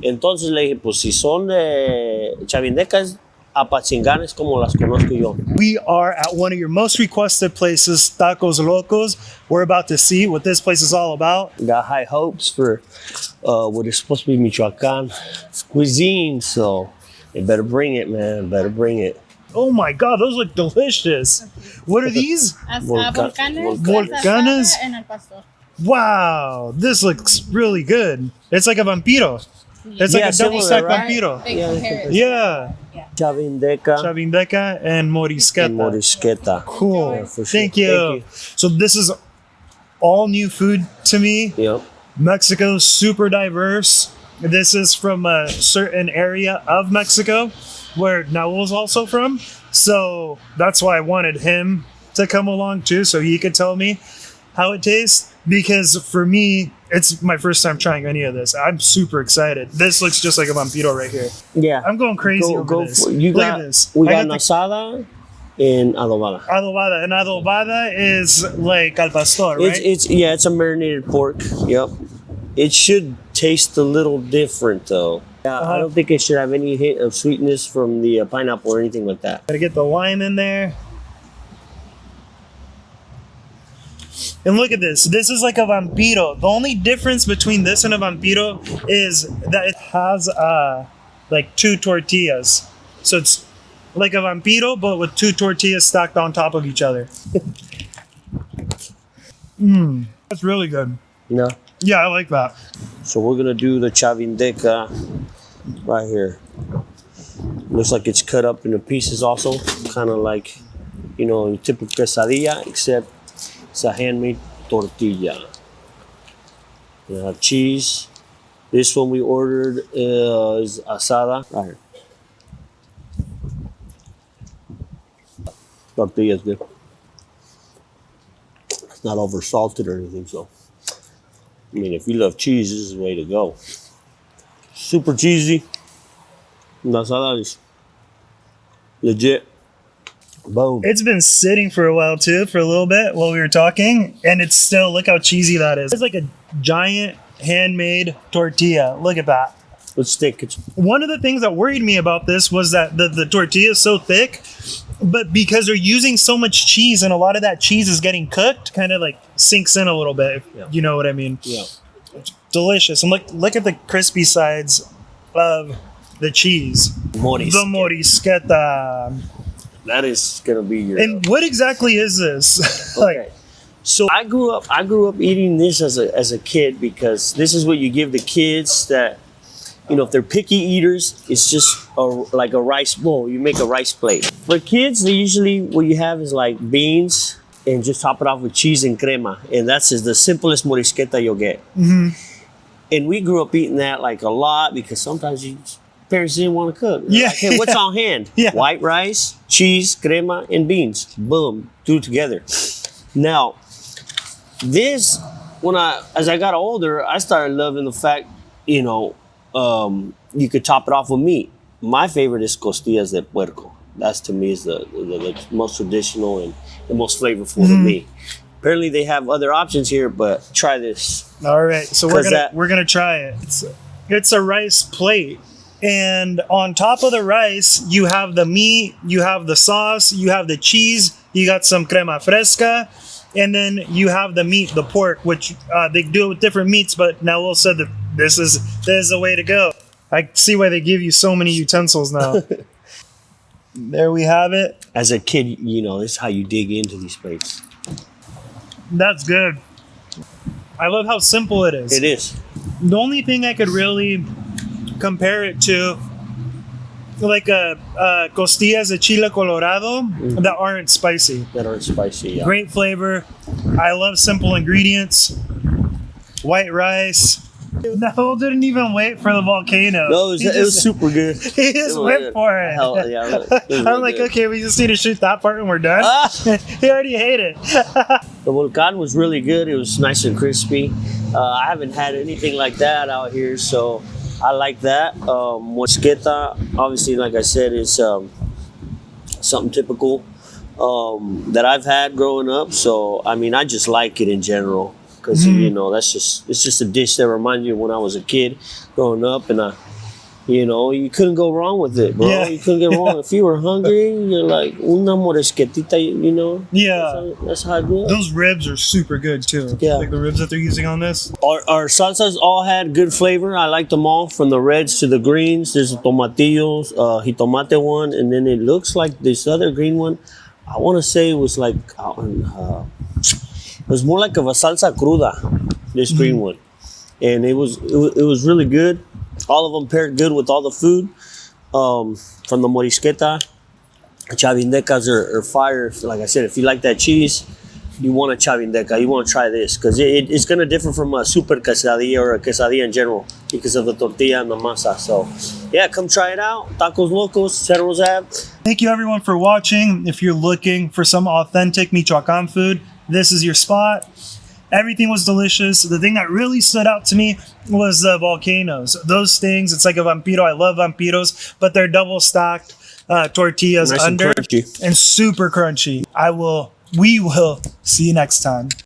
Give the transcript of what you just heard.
Entonces le dije, pues si son de Chavindecas, apachinganes como las conozco yo. We are at one of your most requested places, Tac0s L0c0s. We're about to see what this place is all about. Got high hopes for what is supposed to be Michoacán cuisine, so they better bring it, man. Better bring it. Oh my God, those look delicious. What are these? Volcanes? And al pastor. Wow, this looks really good. It's like a vampiro. It's like a double stack right? vampiro. Big comparison. Yeah. Chavindecas and Morisquetas. and Morisquetas. Cool. Yeah, for sure. Thank you. Thank you. So this is all new food to me. Yep. Mexico, super diverse. This is from a certain area of Mexico where Naul's also from. So that's why I wanted him to come along too, so he could tell me how it tastes. Because for me, it's my first time trying any of this. I'm super excited. This looks just like a vampiro right here. Yeah. I'm going crazy over this. You Look got, at this. We I got the asada and adobada. adobada. And adobada is like al pastor, right? It's a marinated pork. Yep. It should taste a little different though. Yeah, I don't think it should have any hint of sweetness from the pineapple or anything like that. Gotta get the lime in there. And look at this. This is like a vampiro. The only difference between this and a vampiro is that it has like two tortillas. So it's like a vampiro, but with two tortillas stacked on top of each other. That's really good. You know? Yeah, I like that. So we're gonna do the chavindeca right here. Looks like it's cut up into pieces also, kind of like, you know, typical quesadilla, except it's a handmade tortilla. We have cheese. This one we ordered is asada. Right here. Tortilla is good. It's not over salted or anything, so. I mean, if you love cheese, this is the way to go. Super cheesy. The asada is legit. Boom. It's been sitting for a while too, for a little bit while we were talking, and it's still, look how cheesy that is. It's like a giant handmade tortilla. Look at that. It's thick. One of the things that worried me about this was that the tortilla is so thick, but because they're using so much cheese and a lot of that cheese is getting cooked, kind of like sinks in a little bit, if you know what I mean. Yeah. It's delicious. And look at the crispy sides of the cheese. The morisqueta. That is gonna be your. And what exactly is this? Okay. So I grew up eating this as a kid because this is what you give the kids that, you know, if they're picky eaters, it's just like a rice bowl. You make a rice plate. For kids, they usually, what you have is like beans and just top it off with cheese and crema. And that's just the simplest morisqueta you'll get. Mm-hmm. And we grew up eating that like a lot because sometimes parents didn't want to cook. Yeah. Like, hey, what's on hand? Yeah. White rice, cheese, crema, and beans. Boom. Do it together. Now, this, as I got older, I started loving the fact, you know, you could top it off with meat. My favorite is costillas de puerco. That's to me is the most traditional and the most flavorful to me. Apparently they have other options here, but try this. All right, so we're gonna try it. It's a rice plate, and on top of the rice you have the meat, you have the sauce, you have the cheese, you got some crema fresca, and then you have the meat, the pork, which they do it with different meats. But Naul said that this is the way to go. I see why they give you so many utensils now. There we have it. As a kid, you know, this is how you dig into these plates. That's good. I love how simple it is. It is. The only thing I could really compare it to, like costillas de chile colorado that aren't spicy. Yeah. Great flavor. I love simple ingredients. White rice. Naul didn't even wait for the volcano. No, it was super good. He just went for it. Hell, yeah, I'm like, okay, we just need to shoot that part and we're done. He already ate it. The Volcan was really good. It was nice and crispy. I haven't had anything like that out here, so I like that. Morisqueta, obviously, like I said, is something typical that I've had growing up. So, I mean, I just like it in general. Because, you know, it's just a dish that reminds me of when I was a kid growing up. And You know, you couldn't go wrong with it, bro. Yeah. You couldn't get wrong. If you were hungry, you're like, una morisquetita, you know? Yeah. That's how I do it. Those ribs are super good too. Yeah. Like the ribs that they're using on this. Our salsas all had good flavor. I liked them all, from the reds to the greens. There's a tomatillos, jitomate one, and then it looks like this other green one. I want to say it was like, it was more like of a salsa cruda, this green one. And it was really good. All of them paired good with all the food. From the morisqueta, Chavindecas are fire. Like I said, if you like that cheese, you want a Chavindeca. You want to try this because it's going to differ from a super quesadilla or a quesadilla in general because of the tortilla and the masa. So, yeah, come try it out. Tacos Locos, Cerros Ave. Thank you everyone for watching. If you're looking for some authentic Michoacán food, this is your spot. Everything was delicious. The thing that really stood out to me was the volcanoes. Those things, it's like a vampiro. I love vampiros, but they're double stacked tortillas Nice under and crunchy. and super crunchy. We will see you next time.